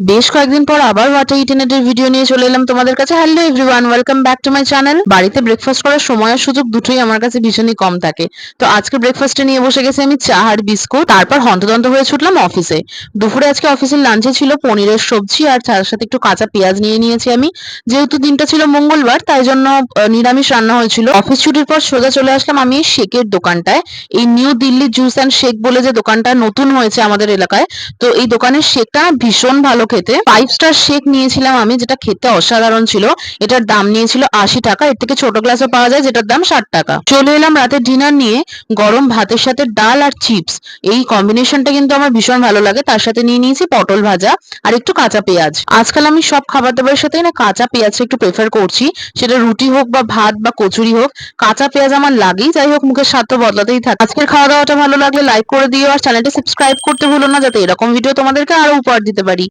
বেশ কয়েকদিন পর আবার হোয়াট ইন্টারনেটের ভিডিও নিয়ে চলে এলাম তোমাদের কাছে। Hello everyone, welcome back to my channel. বাড়িতে ব্রেকফাস্ট করার সময় আর সুযোগ দুটোই আমার কাছে ভীষণই কম থাকে। তো আজকে ব্রেকফাস্টে নিয়ে বসে গেছি আমি চা আর বিস্কুট। তারপর হন্তদন্ত হয়ে ছুটলাম অফিসে। দুপুরে আজকে অফিসের লাঞ্চে ছিল পনিরের সবজি আর তার সাথে একটু কাঁচা পেঁয়াজ নিয়ে নিয়েছি আমি। যেহেতু দিনটা ছিল মঙ্গলবার তাই জন্য নিরামিষ রান্না হয়েছিল। অফিস ছুটির পর সোজা চলে আসলাম আমি এই শেকের দোকানটায়। এই new Delhi juice and shake বলে যে দোকানটা নতুন হয়েছে আমাদের এলাকায়, তো এই দোকানের শেকটা না ভীষণ ভালো খেতে। 5 স্টার শেক নিয়েছিলাম আমি, যেটা খেতে অসাধারণ ছিল। এটার দাম নিয়েছিল 80 টাকা। এর থেকে ছোট গ্লাসও পাওয়া যায় যেটার দাম 60 টাকা। চলে এলাম রাতের ডিনার নিয়ে। গরম ভাতের সাথে ডাল আর চিপস, এই কম্বিনেশনটা কিন্তু আমার ভীষণ ভালো লাগে। তার সাথে নিয়ে নিয়েছি পটল ভাজা আর একটু কাঁচা পেঁয়াজ। আজকাল আমি সব খাবার দাবারের সাথে না কাঁচা পেঁয়াজটা একটু প্রেফার করছি, সেটা রুটি হোক বা ভাত বা কচুরি হোক, কাঁচা পেঁয়াজ আমার লাগেই। যাই হোক, মুখের স্বাদ তো বদলাতেই থাকে। আজকের খাওয়া দাওয়াটা ভালো লাগলে লাইক করে দিও আর চ্যানেলটা সাবস্ক্রাইব করতে ভুলো না, যাতে এরকম ভিডিও তোমাদেরকে আরো উপহার দিতে পারি।